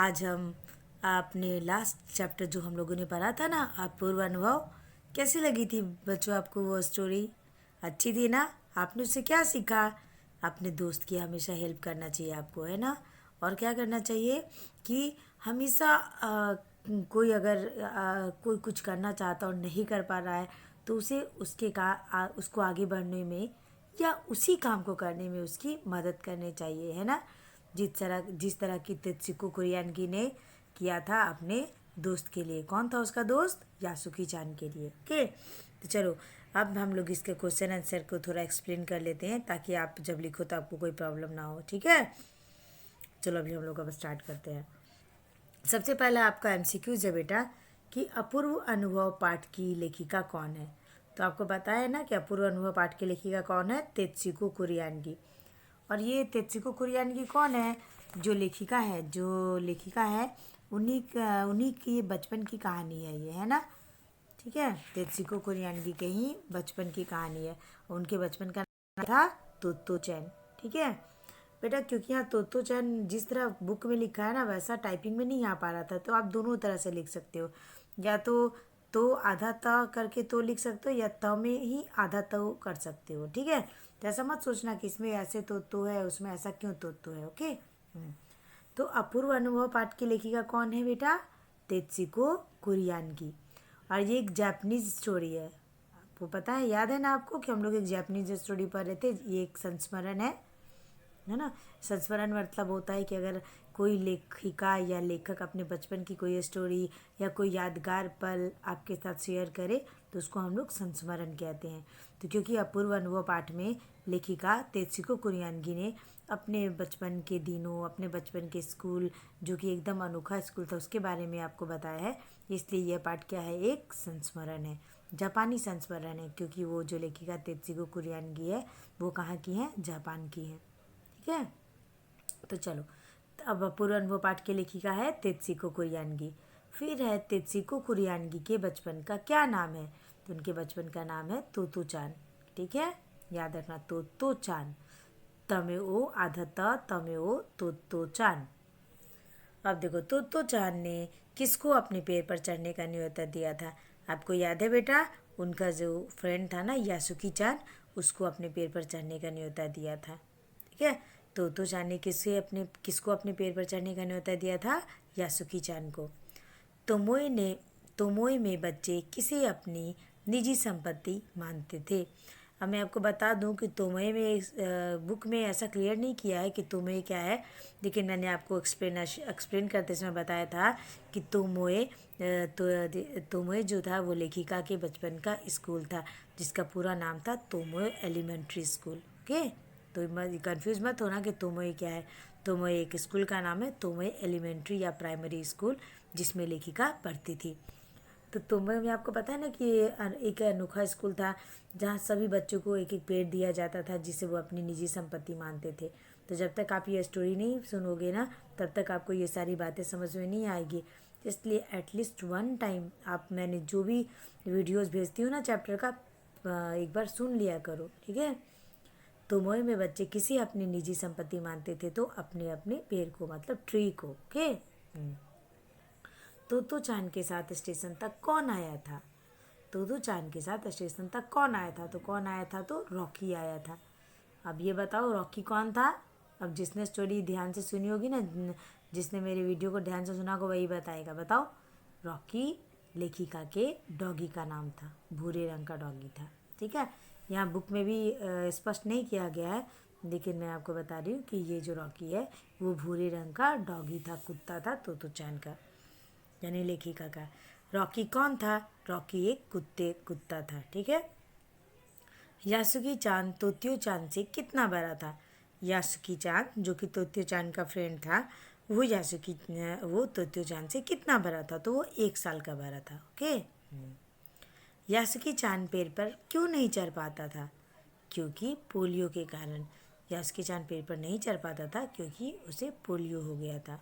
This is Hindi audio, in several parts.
आज हम अपने लास्ट चैप्टर जो हम लोगों ने पढ़ा था ना, अपूर्व अनुभव, कैसी लगी थी बच्चों आपको वो स्टोरी? अच्छी थी ना? आपने उससे क्या सीखा? अपने दोस्त की हमेशा हेल्प करना चाहिए आपको, है ना? और क्या करना चाहिए कि हमेशा कोई अगर कोई कुछ करना चाहता और नहीं कर पा रहा है तो उसे उसको आगे बढ़ने में या उसी काम को करने में उसकी मदद करनी चाहिए, है ना? जिस तरह की तेत्सुको कुरियानगी ने किया था अपने दोस्त के लिए। कौन था उसका दोस्त? यासुकी चान के लिए। ओके, तो चलो अब हम लोग इसके क्वेश्चन आंसर को थोड़ा एक्सप्लेन कर लेते हैं ताकि आप जब लिखो तो आपको कोई प्रॉब्लम ना हो। ठीक है, चलो अभी हम लोग अब स्टार्ट करते हैं। सबसे पहला आपका एमसीक्यूज है बेटा कि अपूर्व अनुभव पाठ की लेखिका कौन है। तो आपको पता है ना कि अपूर्व अनुभव पाठ की लेखिका कौन है? तेत्सुको कुरियानगी। और ये तेत्सुको कुरियानगी कौन है? जो लेखिका है उन्हीं की बचपन की कहानी है ये, है ना? ठीक है, तेत्सुको कुरियानगी के ही बचपन की कहानी है। उनके बचपन का नाम था तोत्तो चैन। ठीक है बेटा, क्योंकि यहाँ तोत्तो चैन जिस तरह बुक में लिखा है ना वैसा टाइपिंग में नहीं आ पा रहा था, तो आप दोनों तरह से लिख सकते हो। या तो आधा त करके तो लिख सकते हो या त में ही आधा तो कर सकते हो। ठीक है, तो ऐसा मत सोचना कि इसमें ऐसे तो है उसमें ऐसा क्यों तो है। ओके, तो अपूर्व अनुभव पाठ की लेखिका कौन है बेटा? तेत्सुको कुरियानगी। और ये एक जापानीज स्टोरी है। आपको पता है, याद है ना आपको कि हम लोग एक जापानीज स्टोरी पढ़ रहे थे? ये एक संस्मरण है ना? संस्मरण मतलब होता है कि अगर कोई लेखिका या लेखक अपने बचपन की कोई स्टोरी या कोई यादगार पल आपके साथ शेयर करे तो उसको हम लोग संस्मरण कहते हैं। तो क्योंकि अपूर्व अनुभव पाठ में लेखिका तेत्सुको कुरियानगी ने अपने बचपन के दिनों, अपने बचपन के स्कूल जो कि एकदम अनोखा स्कूल था उसके बारे में आपको बताया है, इसलिए यह पाठ क्या है? एक संस्मरण है, जापानी संस्मरण है। क्योंकि वो जो लेखिका तेत्सुको कुरियानगी है वो कहाँ की है? जापान की है। ठीक है, तो चलो अब अपूर्व अनुभव पाठ की लेखिका है तेत्सुको कुरियानगी। फिर है तेत्सुको कुरियानगी के बचपन का क्या नाम है? तो उनके बचपन का नाम है तोतो चान। ठीक है, याद रखना, तोतो चान। तमेओ आधा त तमेओ तोतो चान। अब देखो, तोतो चान ने किसको अपने पैर पर चढ़ने का न्योता दिया था? आपको याद है बेटा? उनका जो फ्रेंड था ना यासुकी चान, उसको अपने पैर पर चढ़ने का न्योता दिया था। ठीक है, तोतो चान ने किसको अपने पैर पर चढ़ने का न्योता दिया था? यासुकी चान को। तोमोई में बच्चे किसे अपनी निजी संपत्ति मानते थे? अब मैं आपको बता दूं कि तोमोई में बुक में ऐसा क्लियर नहीं किया है कि तोमोई क्या है, लेकिन मैंने आपको एक्सप्लेन करते समय बताया था कि तोमोई जो था वो लेखिका के बचपन का स्कूल था जिसका पूरा नाम था तोमोई एलिमेंट्री स्कूल। ओके, तो कंफ्यूज मत होना कि तोमोई क्या है। तोमोई एक स्कूल का नाम है, तोमोई एलिमेंट्री या प्राइमरी स्कूल, जिसमें लेखिका पढ़ती थी। तो तोमोई में आपको पता है ना कि एक अनोखा स्कूल था जहाँ सभी बच्चों को एक एक पेड़ दिया जाता था जिसे वो अपनी निजी संपत्ति मानते थे। तो जब तक आप ये स्टोरी नहीं सुनोगे ना तब तक आपको ये सारी बातें समझ में नहीं आएगी। इसलिए एटलीस्ट वन टाइम आप, मैंने जो भी वीडियोस भेजती हूँ ना चैप्टर का, एक बार सुन लिया करो। ठीक है, तोमोई में बच्चे किसी अपनी निजी संपत्ति मानते थे तो अपने अपने पेड़ को, मतलब ट्री को। ओके, तोतो चान के साथ स्टेशन तक कौन आया था? तोतो चान के साथ स्टेशन तक कौन आया था? तो कौन आया था? तो रॉकी आया था। अब ये बताओ रॉकी कौन था? अब जिसने स्टोरी ध्यान से सुनी होगी ना, जिसने मेरे वीडियो को ध्यान से सुना होगा वही बताएगा। बताओ, रॉकी लेखिका के डॉगी का नाम था, भूरे रंग का डॉगी था। ठीक है, यहाँ बुक में भी स्पष्ट नहीं किया गया है, लेकिन मैं आपको बता रही हूँ कि ये जो रॉकी है वो भूरे रंग का डॉगी था, कुत्ता था तोतो चान का, यानी लेखिका का। रॉकी कौन था? रॉकी एक कुत्ता था। ठीक है, यासुकी चान तोत्यो चान से कितना बड़ा था? यासुकी चान जो कि तोत्यो चान का फ्रेंड था, वो तोत्यो चान से कितना बड़ा था? तो वो 1 साल का बड़ा था। ओके, यासुकी चान पेड़ पर क्यों नहीं चढ़ पाता था? क्योंकि पोलियो के कारण। यासुकी चान पेड़ पर नहीं चढ़ पाता था क्योंकि उसे पोलियो हो गया था।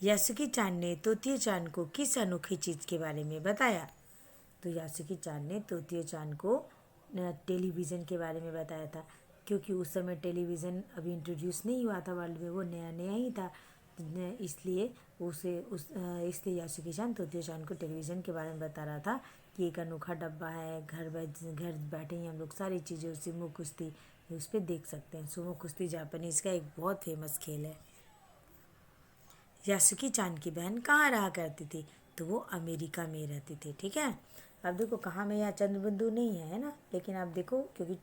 यासुकी चान ने तोत्यो चान को किस अनोखी चीज़ के बारे में बताया? तो यासुकी चान ने तोत्यो चान को टेलीविज़न के बारे में बताया था, क्योंकि उस समय टेलीविज़न अभी इंट्रोड्यूस नहीं हुआ था वर्ल्ड में, वो नया नया ही था। इसलिए इसलिए यासुकी चान तोत्यो चान को टेलीविज़न के बारे में बता रहा था कि एक अनोखा डब्बा है, घर बैठे ही हम लोग सारी चीज़ें सुमो कुश्ती उस पर देख सकते हैं। सुमो कुश्ती जापानीज़ का एक बहुत फेमस खेल है। यासुकी चान की बहन कहाँ रहा करती थी? तो वो अमेरिका में रहती थी। ठीक है, अब देखो कहाँ में यहाँ चंद्रबिंदु नहीं है ना, लेकिन आप देखो क्योंकि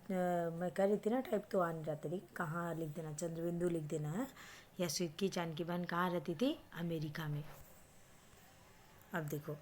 मैं कह रही थी ना टाइप तो आ नहीं जाता थी, कहाँ लिख देना, चंद्रबिंदु लिख देना है। यासुकी चान की बहन कहाँ रहती थी? अमेरिका में। अब देखो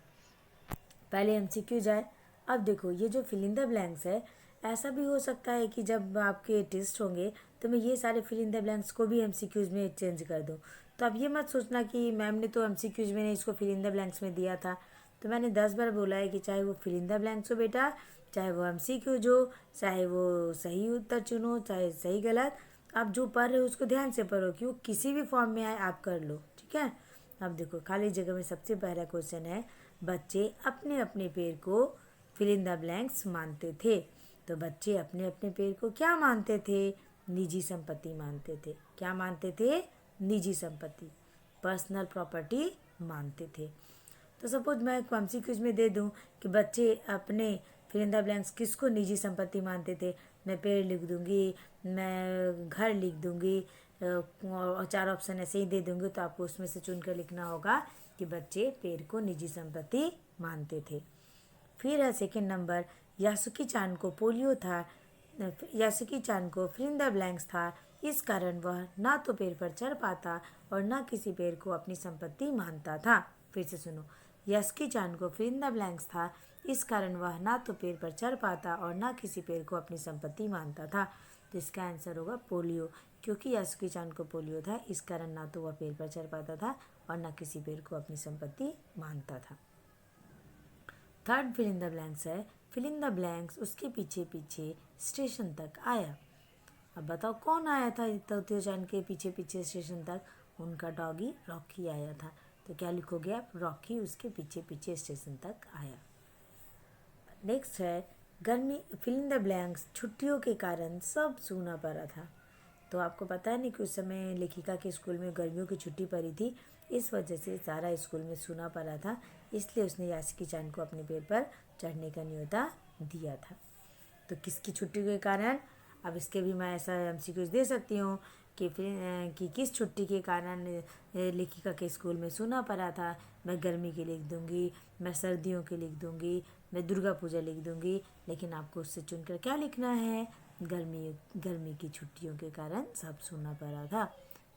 पहले एमसीक्यू जाए। अब देखो ये जो फिल इन द ब्लैंक्स है, ऐसा भी हो सकता है कि जब आपके टेस्ट होंगे तो मैं ये सारे फिल इन द ब्लैंक्स को भी एमसीक्यूज में चेंज कर दूँ। तो अब ये मत सोचना कि मैम ने तो एमसीक्यूज में इसको फिल इन द ब्लैंक्स में दिया था। तो मैंने 10 बार बोला है कि चाहे वो फिल इन द ब्लैंक्स हो बेटा, चाहे वो एमसीक्यूज हो, चाहे वो सही उत्तर चुनो, चाहे सही गलत, आप जो पढ़ रहे हो उसको ध्यान से पढ़ो कि वो किसी भी फॉर्म में आए आप कर लो। ठीक है, अब देखो खाली जगह में सबसे पहला क्वेश्चन है, बच्चे अपने अपने पैर को फिल इन द ब्लैंक्स मानते थे। तो बच्चे अपने अपने पैर को क्या मानते थे? निजी संपत्ति मानते थे। क्या मानते थे? निजी संपत्ति, पर्सनल प्रॉपर्टी मानते थे। तो सपोज मैं एमसीक्यूज में दे दूं कि बच्चे अपने फिल इन द ब्लैंक्स किसको निजी संपत्ति मानते थे, मैं पेड़ लिख दूंगी, मैं घर लिख दूंगी और 4 ऑप्शन ऐसे ही दे दूंगी। तो आपको उसमें से चुनकर लिखना होगा कि बच्चे पेड़ को निजी संपत्ति मानते थे। फिर है सेकेंड नंबर, यासुकी चान को पोलियो था। यासुकी चान को फिल इन द ब्लैंक्स था, इस कारण वह ना तो पेड़ पर चढ़ पाता और ना किसी पेड़ को अपनी संपत्ति मानता था। फिर से सुनो, यासुकी चान को फिल इन द ब्लैंक्स था, इस कारण वह ना तो पेड़ पर चढ़ पाता और ना किसी पेड़ को अपनी संपत्ति मानता था। तो इसका आंसर होगा पोलियो, क्योंकि यासुकी चान को पोलियो था, इस कारण ना तो वह पेड़ पर चढ़ पाता था और ना किसी पेड़ को अपनी संपत्ति मानता था। Third fill in the blanks है, फिल इन द ब्लैंक्स उसके पीछे पीछे स्टेशन तक आया। अब बताओ कौन आया था तोत्यो चान के पीछे पीछे स्टेशन तक? उनका डॉगी रॉकी आया था। तो क्या लिखोगे आप? रॉकी उसके पीछे पीछे स्टेशन तक आया। नेक्स्ट है गर्मी, फिल इन द ब्लैंक्स छुट्टियों के कारण सब सूना पड़ा था। तो आपको पता है नहीं कि उस समय लेखिका के स्कूल में गर्मियों की छुट्टी पड़ी थी, इस वजह से सारा स्कूल में सूना पड़ा था, इसलिए उसने यासुकी चान को अपने पैर पर चढ़ने का न्योता दिया था। तो किसकी छुट्टी के कारण? अब इसके भी मैं ऐसा एमसीक्यूज दे सकती हूँ कि किस छुट्टी के कारण लेखिका के स्कूल में सूना पड़ा था। मैं गर्मी की लिख दूँगी, मैं सर्दियों की लिख दूँगी, मैं दुर्गा पूजा लिख दूँगी, लेकिन आपको उससे चुनकर क्या लिखना है? गर्मी की छुट्टियों के कारण सब सूना पड़ा था।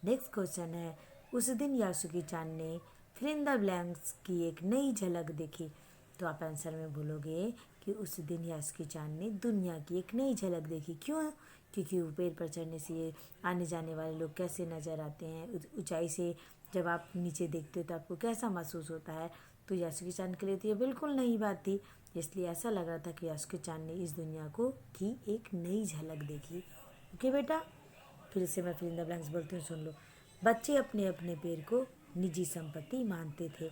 नेक्स्ट क्वेश्चन है, उस दिन यासुकी चान ने फिल इन द ब्लैंक्स की एक नई झलक देखी। तो आप आंसर में बोलोगे कि उस दिन यासुकी चान ने दुनिया की एक नई झलक देखी। क्यों? क्योंकि वो पेड़ पर चढ़ने से आने जाने वाले लोग कैसे नज़र आते हैं, ऊंचाई से जब आप नीचे देखते हो तो आपको कैसा महसूस होता है। तो यासुकी चान के लिए तो ये बिल्कुल नई बात थी, इसलिए ऐसा लग रहा था कि यासुकी चान ने इस दुनिया को की एक नई झलक देखी। ओके बेटा, फिर से मैं फिल इन द ब्लैंक्स बोलती हूँ, सुन लो। बच्चे अपने अपने पेड़ को निजी संपत्ति मानते थे।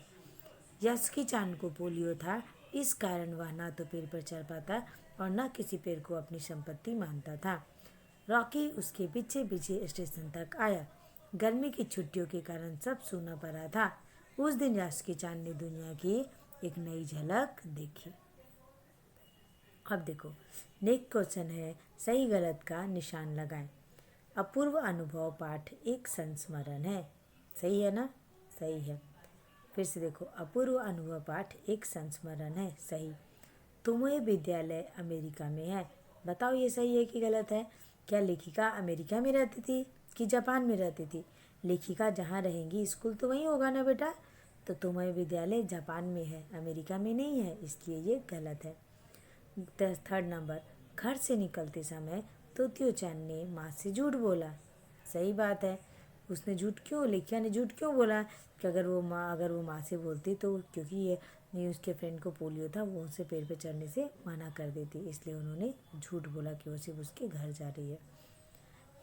यासुकी चान को पोलियो था, इस कारण वह ना तो पेड़ पर चढ़ पाता और ना किसी पेड़ को अपनी संपत्ति मानता था। रॉकी उसके पीछे पीछे स्टेशन तक आया। गर्मी की छुट्टियों के कारण सब सूना पड़ा था। उस दिन यासुकी चान ने दुनिया की एक नई झलक देखी। अब देखो नेक्स्ट क्वेश्चन है, सही गलत का निशान लगाएं। अपूर्व अनुभव पाठ एक संस्मरण है। सही है ना? सही है। फिर से देखो, अपूर्व अनुभव पाठ एक संस्मरण है। सही। तुम्हें विद्यालय अमेरिका में है। बताओ ये सही है कि गलत है? क्या लेखिका अमेरिका में रहती थी कि जापान में रहती थी? लेखिका जहाँ रहेंगी स्कूल तो वहीं होगा ना बेटा। तो तुम्हें विद्यालय जापान में है, अमेरिका में नहीं है, इसलिए ये गलत है। थर्ड नंबर, घर से निकलते समय तोत्यो चान ने माँ से झूठ बोला। सही बात है। उसने झूठ क्यों, लेखिका ने झूठ क्यों बोला कि अगर वो माँ से बोलती तो क्योंकि ये उसके फ्रेंड को पोलियो था, वो उसे पेड़ पे चढ़ने से मना कर देती, इसलिए उन्होंने झूठ बोला कि वो सिर्फ उसके घर जा रही है।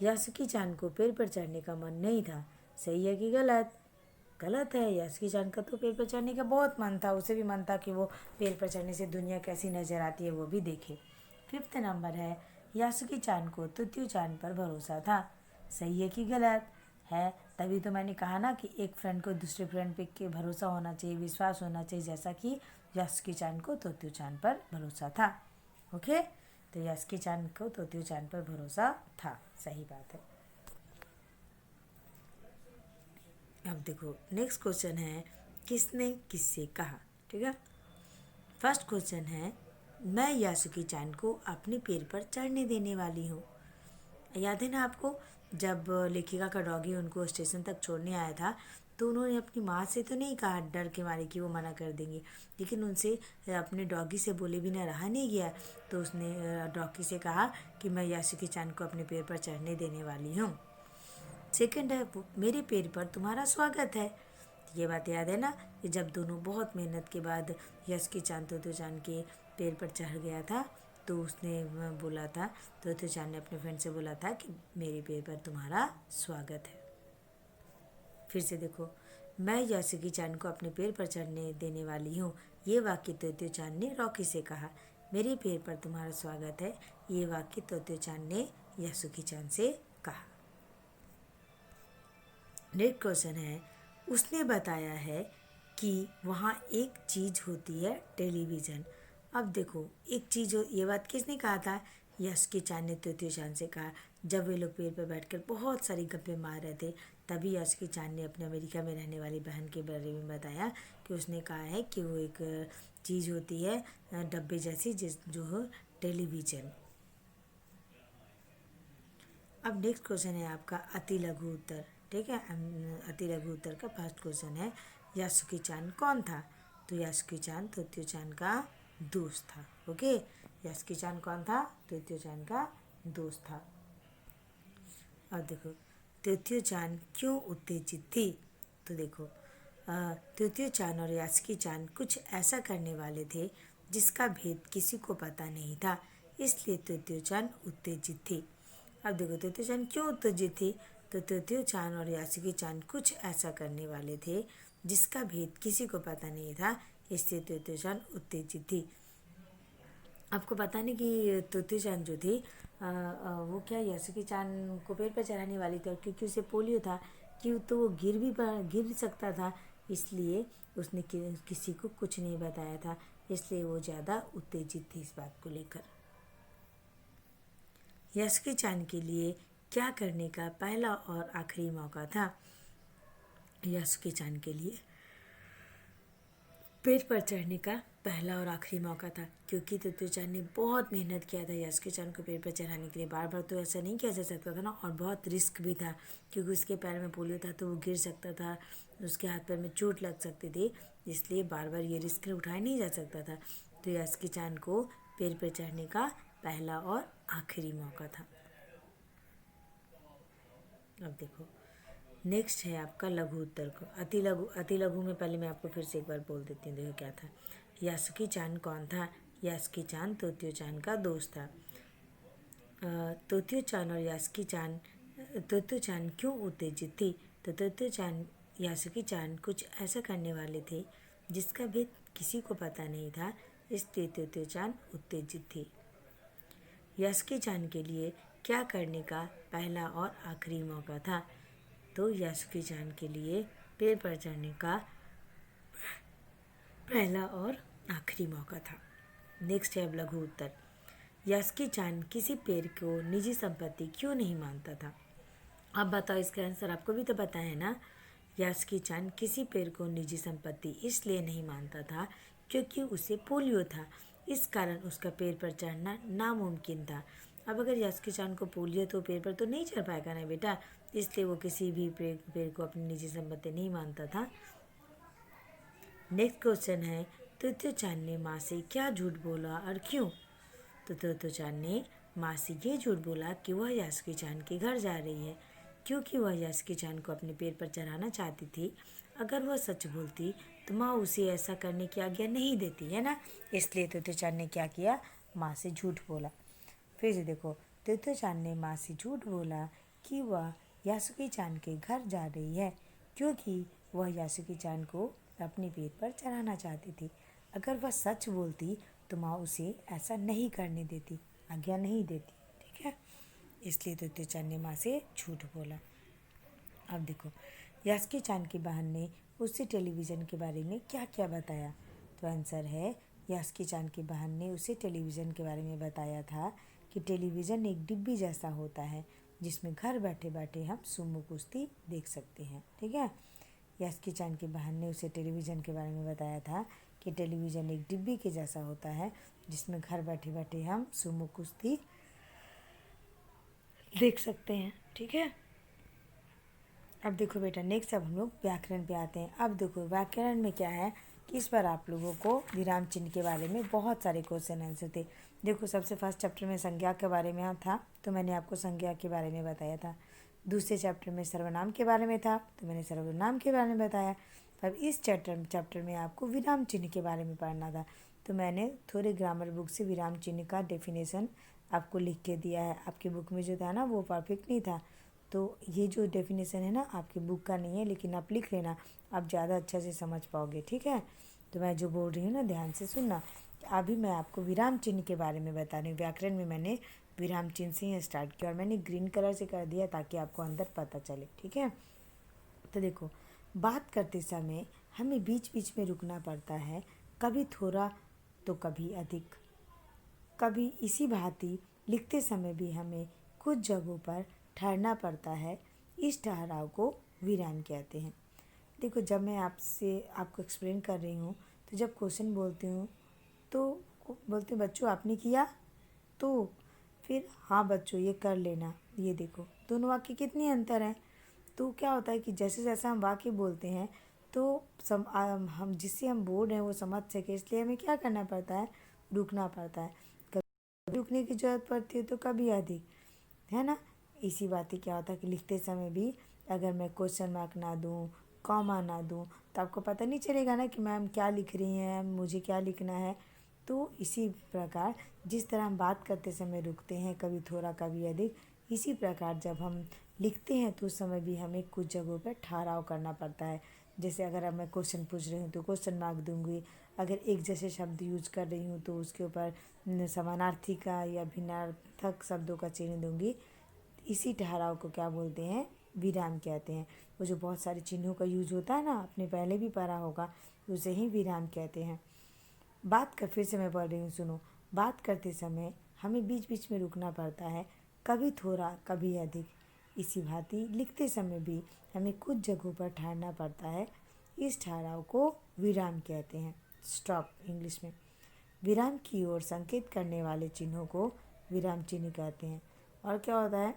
यासुकी चान को पेड़ पर चढ़ने का मन नहीं था। सही है कि गलत? गलत है। यासुकी चान का तो पेड़ पर चढ़ने का बहुत मन था, उसे भी मन था कि वो पेड़ पर चढ़ने से दुनिया कैसी नज़र आती है वो भी देखे। फिफ्थ नंबर है, यासुकी चान को तोत्यो चान पर भरोसा था। सही है कि गलत? है। तभी तो मैंने कहा ना कि एक फ्रेंड को दूसरे फ्रेंड पे के भरोसा होना चाहिए, विश्वास होना चाहिए, जैसा कि यासुकी चान को तोत्यो चान पर भरोसा था। ओके, तो यासुकी चान को तोत्यो चान पर भरोसा था, सही बात है। अब देखो नेक्स्ट क्वेश्चन है, किसने किससे कहा। ठीक है, फर्स्ट क्वेश्चन है, मैं यासुकी चान को अपने पैर पर चढ़ने देने वाली हूँ। याद है ना आपको, जब लेखिका का डॉगी उनको स्टेशन तक छोड़ने आया था, तो उन्होंने अपनी माँ से तो नहीं कहा डर के मारे कि वो मना कर देंगे, लेकिन उनसे अपने डॉगी से बोले बिना रहा नहीं गया। तो उसने डॉगी से कहा कि मैं यासुकी चान को अपने पैर पर चढ़ने देने वाली हूँ। सेकंड है, मेरे पैर पर तुम्हारा स्वागत है। ये बात याद है ना कि जब दोनों बहुत मेहनत के बाद यासुकी चान तोत्यो चान के पैर पर चढ़ गया था, तो उसने बोला था, तोत्यो चान ने अपने फ्रेंड से बोला था कि मेरे पैर पर तुम्हारा स्वागत है। फिर से देखो, मैं यासुकी चान को अपने पैर पर चढ़ने देने वाली हूँ। ये वाक्य तोत्यो चान ने रॉकी से कहा। मेरे पैर पर तुम्हारा स्वागत है, ये वाक्य तोत्यो चान ने यासुकी चान से कहा। नेक्स्ट क्वेश्चन है, उसने बताया है कि वहाँ एक चीज़ होती है, टेलीविज़न। अब देखो, एक चीज़, ये बात किसने कहा था? यासुकी चान ने तोत्यो चान से कहा। जब वे लोग पेड़ पर बैठकर बहुत सारी गप्पे मार रहे थे, तभी यासुकी चान ने अपने अमेरिका में रहने वाली बहन के बारे में बताया कि उसने कहा है कि वो एक चीज़ होती है डब्बे जैसी, जो हो टेलीविज़न। अब नेक्स्ट क्वेश्चन है आपका अति लघु उत्तर। ठीक है, अति लघु उत्तर का फर्स्ट क्वेश्चन है, यासुकी चान कौन था? तो यासुकी चान तोत्यो चान का दोस्त था। ओके, यासुकी चान कौन था? तोत्यो चान का दोस्त था। अब देखो, तोत्यो चान क्यों उत्तेजित थी? तो देखो, तोत्यो चान और यासुकी चान कुछ ऐसा करने वाले थे जिसका भेद किसी को पता नहीं था, इसलिए तोत्यो चान उत्तेजित थी। अब देखो, तोत्यो चान क्यों उत्तेजित थी? तो तोत्यो चान और यासुकी चान कुछ ऐसा करने वाले थे जिसका भेद किसी को पता नहीं था, इसलिए तोत्यो चान उत्तेजित थी। आपको पता नहीं कि तोत्यो चान जो थी वो क्या यासुकी चान को पेड़ पर चढ़ाने वाली थी, और क्योंकि उसे पोलियो था, कि तो वो गिर भी सकता था, इसलिए उसने किसी को कुछ नहीं बताया था, इसलिए वो ज़्यादा उत्तेजित थी इस बात को लेकर। यासुकी चान के लिए क्या करने का पहला और आखिरी मौका था? यासुकी चान के लिए पेड़ पर चढ़ने का पहला और आखिरी मौका था, क्योंकि तोत्यो चान ने बहुत मेहनत किया था यासुकी चान को पेड़ पर चढ़ाने के लिए। बार बार तो ऐसा नहीं किया जा सकता था ना, और बहुत रिस्क भी था, क्योंकि उसके पैर में पोलियो था, तो वो गिर सकता था, उसके हाथ पैर में चोट लग सकती थी, इसलिए बार बार ये रिस्क उठाया नहीं जा सकता था। तो यासुकी चान को पेड़ पर चढ़ने का पहला और आखिरी मौका था। अब देखो, नेक्स्ट है आपका लघु उत्तर को। अति लघु में पहले मैं आपको फिर से एक बार बोल देती हूँ। देखो क्या था, यासुकी चान कौन था? यासुकी चान तोत्यो चान का दोस्त था। तोत्यो चान और यासुकी चान, तोत्यो चान क्यों उत्तेजित थी? तो तोत्यो चान यासुकी चान कुछ ऐसा करने वाले थे जिसका भेद किसी को पता नहीं था, इसलिए तोत्यो चान उत्तेजित थी। यासुकी चान के लिए क्या करने का पहला और आखिरी मौका था? तो यासुकी चान के लिए पेड़ पर चढ़ने का पहला और आखिरी मौका था। नेक्स्ट है अब लघु उत्तर। यासुकी चान किसी पेड़ को निजी संपत्ति क्यों नहीं मानता था? अब बताओ, इसका आंसर आपको भी तो पता है ना। यासुकी चान किसी पेड़ को निजी संपत्ति इसलिए नहीं मानता था क्योंकि उसे पोलियो था, इस कारण उसका पेड़ पर चढ़ना नामुमकिन था। अब अगर यासुकी चान को पोलियो तो पेड़ पर तो नहीं चढ़ पाएगा ना बेटा, इसलिए वो किसी भी पेड़ को अपनी निजी संपत्ति नहीं मानता था। नेक्स्ट क्वेश्चन है, तोत्यो चान ने माँ से क्या झूठ बोला और क्यों? तो तोत्यो चान ने माँ से ये झूठ बोला कि वह यासुकी चान के घर जा रही है, क्योंकि वह यासुकी चान को अपने पैर पर चढ़ाना चाहती थी। अगर वह सच बोलती तो माँ उसे ऐसा करने की आज्ञा नहीं देती, है ना, इसलिए तोत्यो चान ने क्या किया? माँ से झूठ बोला। फिर से देखो, तोत्यो चान ने माँ से झूठ बोला कि वह यासुकी चान के घर जा रही है, क्योंकि वह यासुकी चान को अपने पेट पर चढ़ाना चाहती थी। अगर वह सच बोलती तो माँ उसे ऐसा नहीं करने देती, आज्ञा नहीं देती। ठीक है, इसलिए तोत्यो चान ने माँ से झूठ बोला। अब देखो, यास्की चांद की बहन ने उससे टेलीविज़न के बारे में क्या क्या बताया? तो आंसर है, यास्की चांद की बहन ने उसे टेलीविज़न के बारे में बताया था कि टेलीविज़न एक डिब्बी जैसा होता है जिसमें घर बैठे बैठे हम सुमो कुश्ती देख सकते हैं। ठीक है, यास्की चांद की बहन ने उसे टेलीविज़न के बारे में बताया था कि टेलीविज़न एक डिब्बी के जैसा होता है जिसमें घर बैठे बैठे हम सुमो कुश्ती देख सकते हैं। ठीक है, अब देखो बेटा, नेक्स्ट अब हम लोग व्याकरण पे आते हैं। अब देखो व्याकरण में क्या है कि इस बार आप लोगों को विराम चिन्ह के बारे में बहुत सारे क्वेश्चन आंसर थे। देखो, सबसे फर्स्ट चैप्टर में संज्ञा के बारे में था, तो मैंने आपको संज्ञा के बारे में बताया था। दूसरे चैप्टर में सर्वनाम के बारे में था, तो मैंने सर्वनाम के बारे में बताया। अब इस चैप्टर में आपको विराम चिन्ह के बारे में पढ़ना था, तो मैंने थोड़े ग्रामर बुक से विराम चिन्ह का डेफिनेशन आपको लिख के दिया है। आपकी बुक में जो था ना वो परफेक्ट नहीं था, तो ये जो डेफिनेशन है ना आपकी बुक का नहीं है, लेकिन आप लिख लेना, आप ज़्यादा अच्छा से समझ पाओगे। ठीक है, तो मैं जो बोल रही हूँ ना ध्यान से सुनना। अभी मैं आपको विराम चिन्ह के बारे में बता रही हूँ। व्याकरण में मैंने विराम चिन्ह से ही स्टार्ट किया और मैंने ग्रीन कलर से कर दिया ताकि आपको अंदर पता चले। ठीक है, तो देखो, बात करते समय हमें बीच बीच में रुकना पड़ता है, कभी थोड़ा तो कभी अधिक। कभी इसी भांति लिखते समय भी हमें कुछ जगहों पर ठहरना पड़ता है। इस ठहराव को विराम कहते हैं। देखो, जब मैं आपको एक्सप्लेन कर रही हूँ तो जब क्वेश्चन बोलती हूँ तो बोलते हैं बच्चों आपने किया, तो फिर हाँ बच्चों ये कर लेना। ये देखो दोनों वाक्य कितनी अंतर है। तो क्या होता है कि जैसे जैसे हम वाक्य बोलते हैं तो हम जिससे हम बोल रहे हैं वो समझ सके, इसलिए हमें क्या करना पड़ता है, रुकना पड़ता है। कभी रुकने की ज़रूरत पड़ती है तो कभी अधिक, है ना। इसी बात ही क्या होता है कि लिखते समय भी अगर मैं क्वेश्चन मार्क ना दूँ, कॉमा ना दूँ, तो आपको पता नहीं चलेगा ना कि मैम क्या लिख रही हैं, मुझे क्या लिखना है। तो इसी प्रकार जिस तरह हम बात करते समय रुकते हैं, कभी थोड़ा कभी अधिक, इसी प्रकार जब हम लिखते हैं तो उस समय भी हमें कुछ जगहों पर ठहराव करना पड़ता है। जैसे अगर अब मैं क्वेश्चन पूछ रही हूँ तो क्वेश्चन मार्क दूंगी, अगर एक जैसे शब्द यूज कर रही हूँ तो उसके ऊपर समानार्थी का या भिन्नार्थक शब्दों का चिन्ह दूंगी। इसी ठहराव को क्या बोलते हैं, विराम कहते हैं। वो जो बहुत सारे चिन्हों का यूज होता है ना, आपने पहले भी पढ़ा होगा, उसे ही विराम कहते हैं। फिर से मैं बोल रही हूँ, सुनो। बात करते समय हमें बीच बीच में रुकना पड़ता है, कभी थोड़ा कभी अधिक। इसी भांति लिखते समय भी हमें कुछ जगहों पर ठहरना पड़ता है। इस ठहराव को विराम कहते हैं, स्टॉप इंग्लिश में। विराम की ओर संकेत करने वाले चिन्हों को विराम चिन्ह कहते हैं। और क्या होता है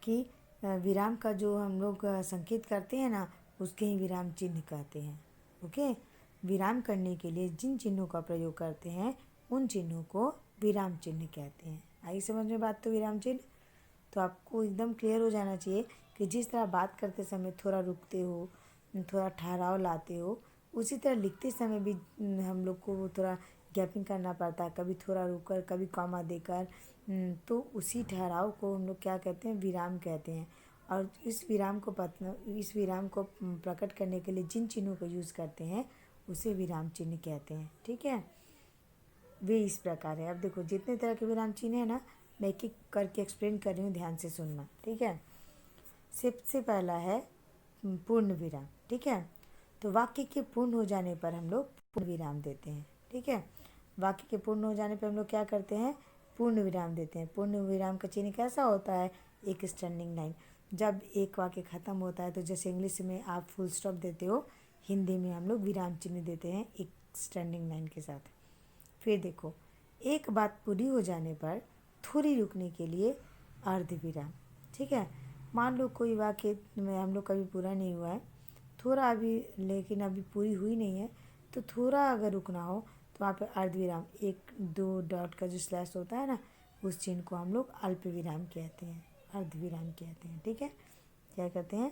कि विराम का जो हम लोग संकेत करते हैं ना, उसके ही विराम चिन्ह कहते हैं। ओके, विराम करने के लिए जिन चिन्हों का प्रयोग करते हैं उन चिन्हों को विराम चिन्ह कहते हैं। आई समझ में बात? तो विराम चिन्ह तो आपको एकदम क्लियर हो जाना चाहिए कि जिस तरह बात करते समय थोड़ा रुकते हो, थोड़ा ठहराव लाते हो, उसी तरह लिखते समय भी हम लोग को थोड़ा गैपिंग करना पड़ता है, कभी थोड़ा रुक कर, कभी कॉमा देकर। तो उसी ठहराव को हम लोग क्या कहते हैं, विराम कहते हैं। और इस विराम को प्रकट करने के लिए जिन चिन्हों का यूज़ करते हैं उसे विराम चिन्ह कहते हैं। ठीक है, वे इस प्रकार है। अब देखो, जितने तरह के विराम चिन्ह है ना, मैं एक एक करके एक्सप्लेन कर रही हूँ, ध्यान से सुनना। ठीक है, सबसे पहला है पूर्ण विराम। ठीक है, तो वाक्य के पूर्ण हो जाने पर हम लोग पूर्ण विराम देते हैं। ठीक है, वाक्य के पूर्ण हो जाने पर हम लोग क्या करते हैं, पूर्ण विराम देते हैं। पूर्ण विराम का चिन्ह कैसा होता है, एक स्टैंडिंग लाइन। जब एक वाक्य ख़त्म होता है तो जैसे इंग्लिश में आप फुल स्टॉप देते हो, हिंदी में हम लोग विराम चिन्ह देते हैं एक स्टैंडिंग लाइन के साथ। फिर देखो, एक बात पूरी हो जाने पर थोड़ी रुकने के लिए अर्ध विराम। ठीक है, मान लो कोई वाक्य में हम लोग कभी पूरा नहीं हुआ है, थोड़ा अभी, लेकिन अभी पूरी हुई नहीं है, तो थोड़ा अगर रुकना हो तो वहाँ पे अर्ध विराम, एक दो डॉट का जो स्लैश होता है ना, उस चिन्ह को हम लोग अल्प विराम कहते हैं, अर्ध विराम कहते हैं। ठीक है, क्या कहते हैं,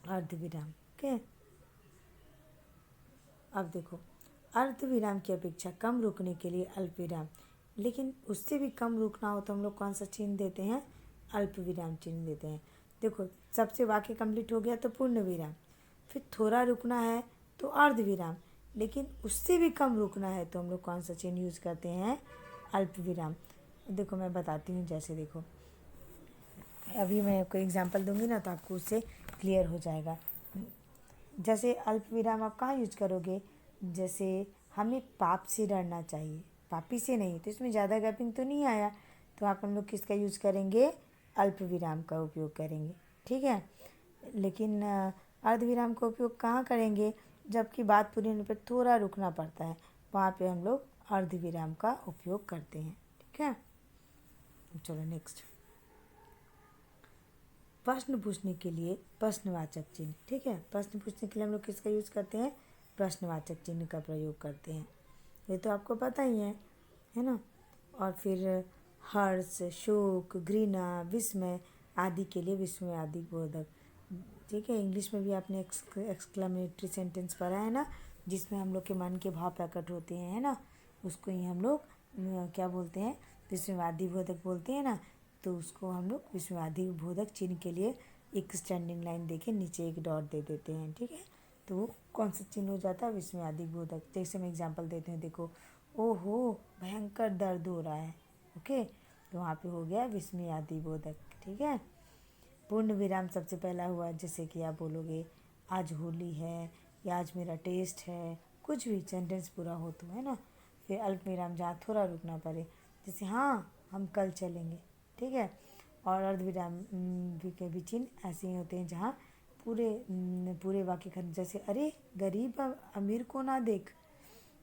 अर्ध विराम। ओके, अब देखो, अर्ध विराम की अपेक्षा कम रुकने के लिए अल्प विराम, लेकिन उससे भी कम रुकना हो तो हम लोग कौन सा चिन्ह देते हैं, अल्प विराम चिन्ह देते हैं। देखो, सबसे वाक्य कंप्लीट हो गया तो पूर्ण विराम, फिर थोड़ा रुकना है तो अर्ध विराम, लेकिन उससे भी कम रुकना है तो हम लोग कौन सा चिन्ह यूज़ करते हैं, अल्प विराम। देखो मैं बताती हूँ, जैसे देखो, अभी मैं कोई एग्जांपल दूंगी ना तो आपको उससे क्लियर हो जाएगा। जैसे अल्प विराम आप कहाँ यूज करोगे, जैसे हमें पाप से डरना चाहिए, पापी से नहीं, तो इसमें ज़्यादा गैपिंग तो नहीं आया, तो आप हम लोग किसका यूज करेंगे, अल्प विराम का उपयोग करेंगे। ठीक है। लेकिन अर्ध विराम का उपयोग कहाँ करेंगे, जबकि बात पूरी होने पर थोड़ा रुकना पड़ता है, वहाँ पे हम लोग अर्ध विराम का उपयोग करते हैं। ठीक है। चलो नेक्स्ट, प्रश्न पूछने के लिए प्रश्नवाचक चिन्ह। ठीक है, प्रश्न पूछने के लिए हम लोग किसका यूज़ करते हैं, प्रश्नवाचक चिन्ह का प्रयोग करते हैं, ये तो आपको पता ही है ना। और फिर हर्ष, शोक, घृणा, विस्मय आदि के लिए विस्मयादि बोधक। ठीक है, इंग्लिश में भी आपने एक्सक्लेमेटरी सेंटेंस पढ़ा है ना, जिसमें हम लोग के मन के भाव प्रकट होते हैं, है ना, उसको ही हम लोग क्या बोलते हैं, विस्मयादि बोधक बोलते हैं ना। तो उसको हम लोग विस्मयादि बोधक चिन्ह के लिए एक स्टैंडिंग लाइन देके नीचे एक डॉट दे देते हैं। ठीक है, तो वो कौन सा चिन्ह हो जाता है, विस्मयादि बोधक। जैसे मैं एग्जांपल देते हैं, देखो, ओहो भयंकर दर्द हो रहा है, ओके, तो वहाँ पे हो गया विस्मयादि बोधक। ठीक है। पूर्ण विराम सबसे पहला हुआ, जैसे कि आप बोलोगे आज होली है या आज मेरा टेस्ट है, कुछ भी सेंटेंस पूरा हो तो, है ना। फिर अल्प विराम जहाँ थोड़ा रुकना पड़े, जैसे हाँ हम कल चलेंगे। ठीक है। और अर्ध विराम भी के भी चिन्ह ऐसे ही होते हैं जहाँ पूरे वाक्य खत्म, जैसे अरे गरीब अमीर को ना देख।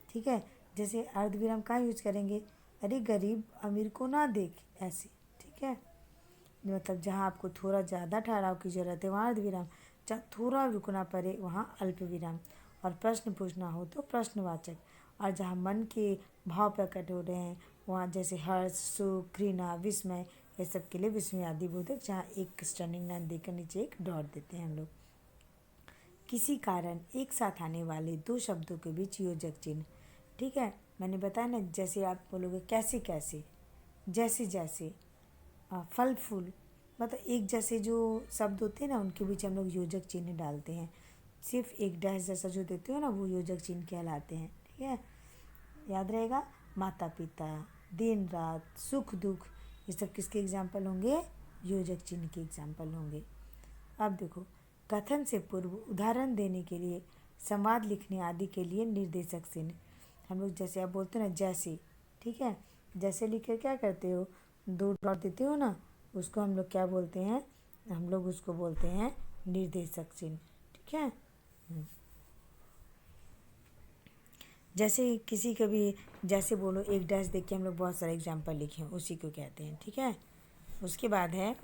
ठीक है, जैसे अर्ध विराम कहाँ यूज करेंगे, अरे गरीब अमीर को ना देख, ऐसे। ठीक है, मतलब जहाँ आपको थोड़ा ज़्यादा ठहराव की ज़रूरत है वहाँ अर्ध विराम, जहाँ थोड़ा रुकना पड़े वहाँ अल्प विराम, और प्रश्न पूछना हो तो प्रश्नवाचक, और जहाँ मन के भाव प्रकट हो रहे हैं वहाँ जैसे हर्ष, सुख, घृणा, विस्मय, ये सब के लिए विस्मयादि बोधक, जहाँ एक स्टैंडिंग लाइन देकर नीचे एक डॉट देते हैं हम लोग। किसी कारण एक साथ आने वाले दो शब्दों के बीच योजक चिन्ह। ठीक है, मैंने बताया ना, जैसे आप बोलोगे कैसे कैसे, जैसे जैसे, फल फूल, मतलब एक जैसे जो शब्द होते हैं ना उनके बीच हम लोग योजक चिन्ह डालते हैं। सिर्फ एक डैश जैसा जो देते हो ना वो योजक चिन्ह कहलाते हैं। ठीक है, याद रहेगा। माता पिता, दिन रात, सुख दुख, ये सब किसके एग्जाम्पल होंगे, योजक चिन्ह के एग्जाम्पल होंगे। अब देखो, कथन से पूर्व उदाहरण देने के लिए, संवाद लिखने आदि के लिए निर्देशक चिन्ह। हम लोग जैसे आप बोलते हो ना जैसे, ठीक है, जैसे लिख कर क्या करते हो, दो डॉट देते हो ना, उसको हम लोग क्या बोलते हैं, हम लोग उसको बोलते हैं निर्देशक चिन्ह। ठीक है। जैसे किसी का भी जैसे बोलो, एक डैश देख के हम लोग बहुत सारे एग्जाम्पल लिखे हैं, उसी को कहते हैं। ठीक है। उसके बाद है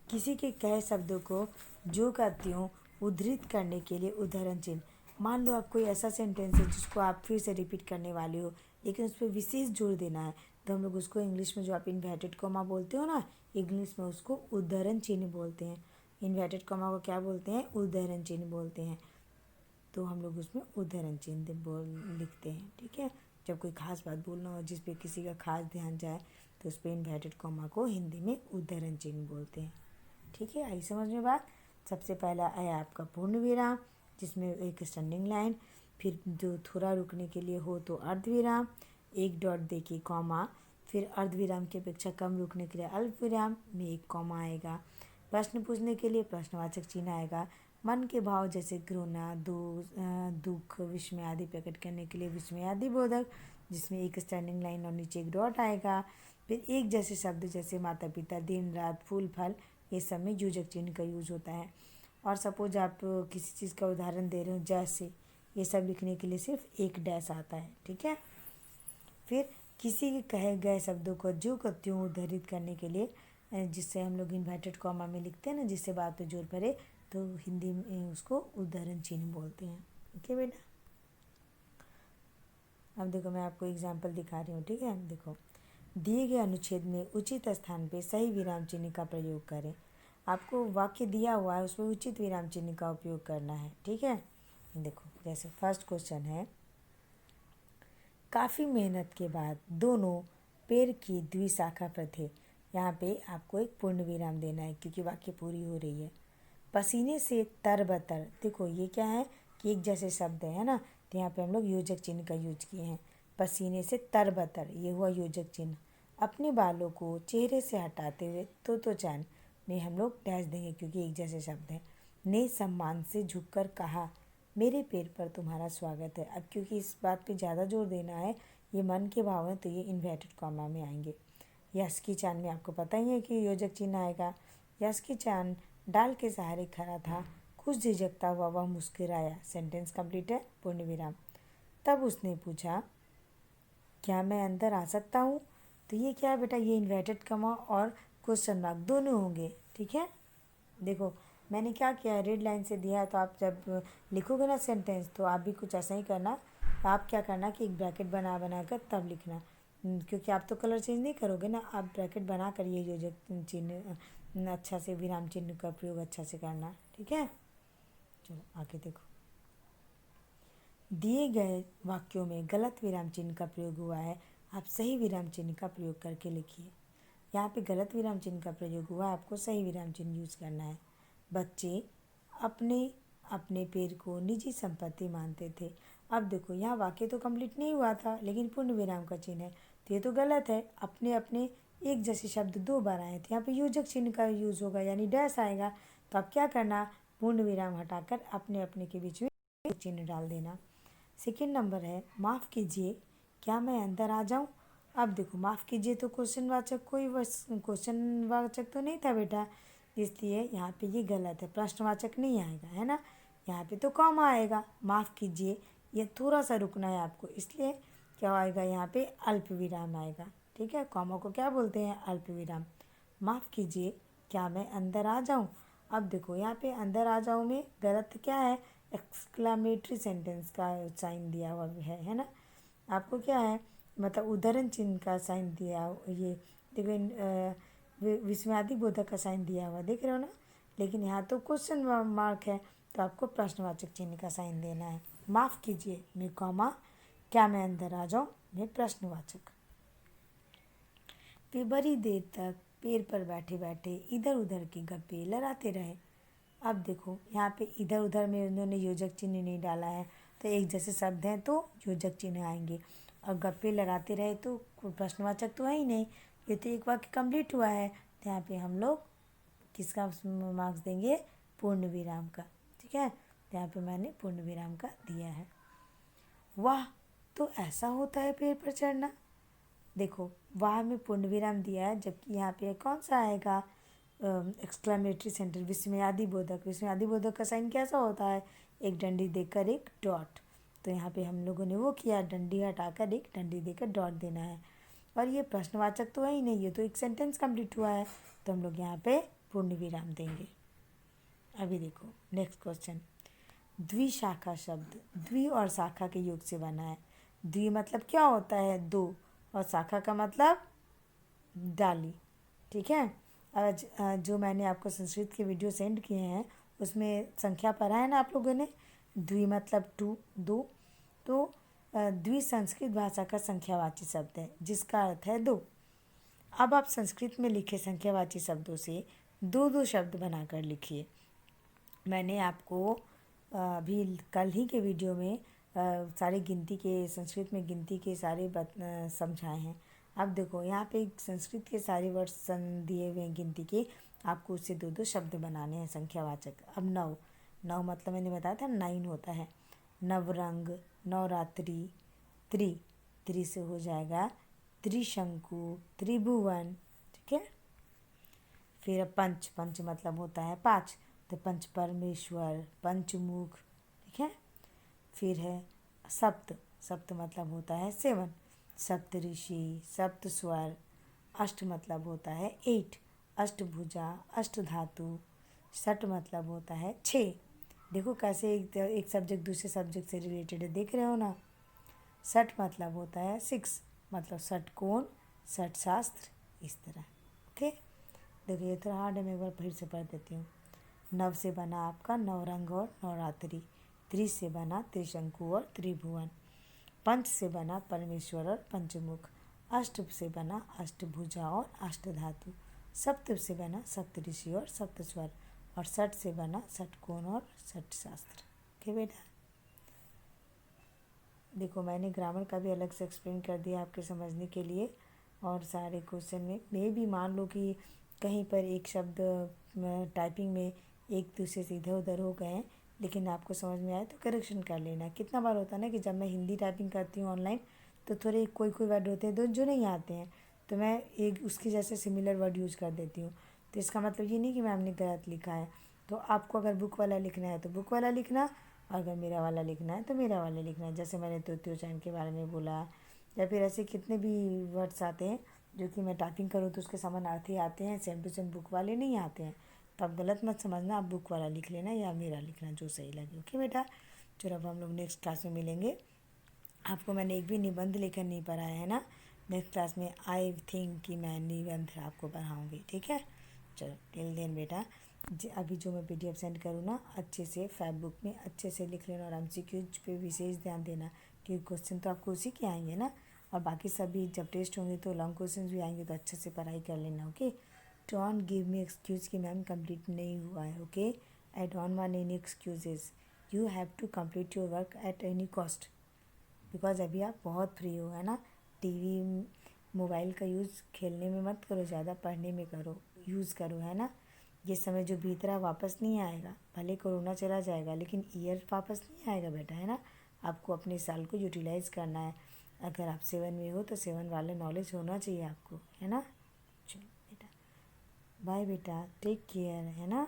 किसी के कहे शब्दों को जो का त्यों उद्धृत करने के लिए उदाहरण चिन्ह। मान लो आप कोई ऐसा सेंटेंस है जिसको आप फिर से रिपीट करने वाले हो, लेकिन उस पर विशेष जोर देना है, तो हम लोग उसको इंग्लिश में जो आप इन्वर्टेड कॉमा बोलते हो ना, इंग्लिश में उसको उद्धरण चिन्ह बोलते हैं। इन्वर्टेड कॉमा को क्या बोलते हैं, उद्धरण चिन्ह बोलते हैं। तो हम लोग उसमें उद्धरण चिन्ह लिखते हैं। ठीक है, जब कोई खास बात बोलना हो जिस पे किसी का खास ध्यान जाए तो उस पर इन्वर्टेड कॉमा को हिंदी में उद्धरण चिन्ह बोलते हैं। ठीक है, आई समझ में बात। सबसे पहला आया आपका पूर्ण विराम, जिसमें एक स्टैंडिंग लाइन, फिर जो थोड़ा रुकने के लिए हो तो अर्ध विराम, एक डॉट दे के कॉमा, फिर अर्ध विराम की अपेक्षा कम रुकने के लिए अल्प विराम में एक कॉमा आएगा, प्रश्न पूछने के लिए प्रश्नवाचक चिन्ह आएगा, मन के भाव जैसे घृणा, दुख, विस्मय आदि प्रकट करने के लिए विस्मयादि बोधक, जिसमें एक स्टैंडिंग लाइन और नीचे एक डॉट आएगा, फिर एक जैसे शब्द जैसे माता पिता, दिन रात, फूल फल, ये सब में योजक चिन्ह का यूज होता है। और सपोज आप किसी चीज़ का उदाहरण दे रहे हो जैसे, ये सब लिखने के लिए सिर्फ एक डैश आता है। ठीक है। फिर किसी के कहे गए शब्दों को जो का त्यों उद्धृत करने के लिए, जिससे हम लोग इन्वर्टेड कॉमा में लिखते हैं ना, जिससे बात पे जोर पड़े, तो हिंदी में उसको उद्धरण चिन्ह बोलते हैं। ओके बेटा, अब देखो मैं आपको एग्जाम्पल दिखा रही हूँ। ठीक है, देखो, दिए गए अनुच्छेद में उचित स्थान पे सही विराम चिन्ह का प्रयोग करें। आपको वाक्य दिया हुआ है, उसमें उचित विराम चिन्ह का उपयोग करना है। ठीक है, देखो जैसे फर्स्ट क्वेश्चन है, काफ़ी मेहनत के बाद दोनों पेड़ की द्विशाखा पर थे। यहाँ पे आपको एक पूर्ण विराम देना है क्योंकि वाक्य पूरी हो रही है। पसीने से तरबतर, देखो ये क्या है कि एक जैसे शब्द है ना, तो यहाँ पे हम लोग योजक चिन्ह का यूज किए हैं। पसीने से तरबतर, ये हुआ योजक चिन्ह। अपने बालों को चेहरे से हटाते हुए तो चैन, में हम लोग डैश देंगे क्योंकि एक जैसे शब्द हैं। ने सम्मान से झुककर कहा, मेरे पैर पर तुम्हारा स्वागत है। अब क्योंकि इस बात पे ज़्यादा जोर देना है, ये मन के भाव हैं, तो ये इन्वर्टेड कॉमा में आएंगे। यश की चांद में आपको पता ही है कि योजक चिन्ह आएगा। यश की चांद डाल के सहारे खड़ा था, कुछ झिझकता हुआ वह मुस्कुराया। सेंटेंस कंप्लीट है, पूर्ण विराम। तब उसने पूछा, क्या मैं अंदर आ सकता हूँ? तो ये क्या है बेटा, ये इन्वर्टेड कॉमा और क्वेश्चन मार्क दोनों होंगे। ठीक है, देखो मैंने क्या किया है, रेड लाइन से दिया है, तो आप जब लिखोगे ना सेंटेंस, तो आप भी कुछ ऐसा ही करना। आप क्या करना कि एक ब्रैकेट बना बना कर तब लिखना, क्योंकि आप तो कलर चेंज नहीं करोगे ना। आप ब्रैकेट बना कर ये योजक चिन्ह अच्छा से, विराम चिन्ह का प्रयोग अच्छा से करना। ठीक है, चलो आगे देखो। दिए गए वाक्यों में गलत विराम चिन्ह का प्रयोग हुआ है, आप सही विराम चिन्ह का प्रयोग करके लिखिए। यहाँ पे गलत विराम चिन्ह का प्रयोग हुआ है, आपको सही विराम चिन्ह यूज करना है। बच्चे अपने अपने पैर को निजी संपत्ति मानते थे। अब देखो यहाँ वाक्य तो कंप्लीट नहीं हुआ था, लेकिन पूर्ण विराम का चिन्ह है, तो ये तो गलत है। अपने अपने एक जैसे शब्द दो बार आए थे, यहाँ पे योजक चिन्ह का यूज होगा यानी डैश आएगा। तो आप क्या करना, पूर्ण विराम हटाकर अपने अपने के बीच में चिन्ह डाल देना। सेकेंड नंबर है, माफ़ कीजिए क्या मैं अंदर आ जाऊं? अब देखो माफ़ कीजिए तो क्वेश्चनवाचक कोई क्वेश्चनवाचक तो नहीं था बेटा, इसलिए यहाँ पे ये गलत है, प्रश्नवाचक नहीं आएगा, है ना। यहाँ पे तो कॉमा आएगा। माफ़ कीजिए, ये थोड़ा सा रुकना है आपको, इसलिए क्या आएगा यहाँ पे, अल्प विराम आएगा। ठीक है, कॉमा को क्या बोलते हैं, अल्प विराम। माफ़ कीजिए क्या मैं अंदर आ जाऊं? अब देखो यहाँ पे अंदर आ जाऊं में गलत क्या है, एक्सक्लामेटरी सेंटेंस का साइन दिया हुआ है ना। आपको क्या है, मतलब उद्धरण चिन्ह का साइन दिया, ये देखो विस्मयादि बोधक का साइन दिया हुआ, देख रहे हो ना। लेकिन यहाँ तो क्वेश्चन मार्क है, तो आपको प्रश्नवाचक चिन्ह का साइन देना है। माफ़ कीजिए में कॉमा, क्या मैं अंदर आ जाऊँ में प्रश्नवाचक। वे बड़ी देर तक पेड़ पर बैठे बैठे इधर उधर के गप्पे लड़ाते रहे। अब देखो यहाँ पे इधर उधर में उन्होंने योजक चिन्ह नहीं डाला है, तो एक जैसे शब्द हैं तो योजक चिन्ह आएंगे। और गप्पे लड़ाते रहे तो प्रश्नवाचक तो है ही नहीं, ये तो एक वाक्य कंप्लीट हुआ है, तो यहाँ पे हम लोग किसका मार्क्स देंगे, पूर्ण विराम का। ठीक है, तो यहाँ पे मैंने पूर्ण विराम का दिया है। वाह, तो ऐसा होता है पेड़ पर चढ़ना। देखो वाह में पूर्ण विराम दिया है, जबकि यहाँ पे कौन सा आएगा, एक्सक्लेमेटरी सेंटेंस, विस्मयादि बोधक। विस्मयादि बोधक का साइन कैसा होता है, एक डंडी देकर एक डॉट। तो यहाँ पे हम लोगों ने वो किया, डंडी हटाकर एक डंडी देकर डॉट देना है। और ये प्रश्नवाचक तो है ही नहीं, ये तो एक सेंटेंस कंप्लीट हुआ है, तो हम लोग यहाँ पे पूर्ण विराम देंगे। अभी देखो नेक्स्ट क्वेश्चन। द्विशाखा शब्द द्वि और शाखा के योग से बना है। द्वि मतलब क्या होता है, दो, और शाखा का मतलब डाली। ठीक है, आज जो मैंने आपको संस्कृत के वीडियो सेंड किए हैं उसमें संख्या पढ़ा है ना आप लोगों ने। द्वि मतलब टू, दो। तो द्वि संस्कृत भाषा का संख्यावाची शब्द है जिसका अर्थ है दो। अब आप संस्कृत में लिखे संख्यावाची शब्दों से दो दो शब्द बनाकर लिखिए। मैंने आपको अभी कल ही के वीडियो में सारे गिनती के, संस्कृत में गिनती के सारे समझाए हैं। अब देखो यहाँ पे संस्कृत के सारे वर्ड्स दिए हुए हैं गिनती के, आपको उससे दो दो शब्द बनाने हैं संख्यावाचक। अब नव, नव मतलब मैंने बताया था 9 होता है। नवरंग, नवरात्रि, त्रि, त्रि से हो जाएगा त्रिशंकु, त्रिभुवन। ठीक है, फिर पंच, पंच मतलब होता है 5, तो पंच परमेश्वर, पंचमुख। ठीक है, फिर है सप्त, सप्त मतलब होता है 7, सप्त ऋषि, सप्त स्वर। अष्ट मतलब होता है 8, अष्टभुजा, अष्ट धातु। षट मतलब होता है 6। देखो कैसे एक सब्जेक्ट दूसरे सब्जेक्ट से रिलेटेड है, देख रहे हो ना। षट मतलब होता है 6, मतलब षटकोण, षट शास्त्र, इस तरह। ओके, देखिए ये थोड़ा हार्ड है, मैं एक बार फिर से पढ़ देती हूँ। नव से बना आपका नवरंग और नवरात्रि, त्रि से बना त्रिशंकु और त्रिभुवन, पंच से बना परमेश्वर और पंचमुख, अष्ट से बना अष्टभुजा और अष्टधातु, सप्त से बना सप्त ऋषि और सप्त स्वर, और षट से बना षटकोण और षट शास्त्र। ओके बेटा, देखो मैंने ग्रामर का भी अलग से एक्सप्लेन कर दिया आपके समझने के लिए। और सारे क्वेश्चन में भी मान लो कि कहीं पर एक शब्द टाइपिंग में एक दूसरे से इधर उधर हो गए हैं, लेकिन आपको समझ में आए तो करेक्शन कर लेना। कितना बार होता है ना कि जब मैं हिंदी टाइपिंग करती हूँ ऑनलाइन तो थोड़े कोई कोई वर्ड होते हैं जो नहीं आते हैं, तो मैं एक उसके जैसे सिमिलर वर्ड यूज़ कर देती हूँ। तो इसका मतलब ये नहीं कि मैम ने गलत लिखा है। तो आपको अगर बुक वाला लिखना है तो बुक वाला लिखना, अगर मेरा वाला लिखना है तो मेरा वाला लिखना। जैसे मैंने तोत्यो चैन के बारे में बोला, या फिर ऐसे कितने भी वर्ड्स आते हैं जो कि मैं टाइपिंग करूँ तो उसके समानार्थी आते हैं, सेम टू सेम बुक वाले नहीं आते हैं। तो आप गलत मत समझना, आप बुक वाला लिख लेना या मेरा लिखना, जो सही लगे। ओके बेटा, चलो अब हम लोग नेक्स्ट क्लास में मिलेंगे। आपको मैंने एक भी निबंध लेकर नहीं पढ़ाया है ना। नेक्स्ट क्लास में आई थिंक कि मैं निबंध आपको पढ़ाऊँगी, ठीक है। चलो टिल देन बेटा, अभी जो मैं PDF सेंड करूँ ना, अच्छे से फैब में अच्छे से लिख लेना और MCQ पे विशेष ध्यान देना, क्योंकि क्वेश्चन तो आपको उसी के आएंगे ना। और बाकी सभी जब टेस्ट होंगे तो लॉन्ग क्वेश्चन भी आएंगे, तो अच्छे से पढ़ाई कर लेना। Okay, don't give me excuse कि मैम कंप्लीट नहीं हुआ है। Okay, I don't want any excuses, you have to complete your work at any cost, because अभी आप बहुत फ्री हो, है ना। टीवी मोबाइल का यूज़ खेलने में मत करो ज़्यादा, पढ़ने में करो, यूज़ करो, है ना। ये समय जो बीत रहा वापस नहीं आएगा, भले कोरोना चला जाएगा लेकिन ईयर वापस नहीं आएगा बेटा, है ना। आपको अपने साल को यूटिलाइज़ करना है। अगर आप 7 में हो तो 7 वाला नॉलेज होना चाहिए आपको, है ना। चलो बेटा, बाय बेटा, टेक केयर, है ना।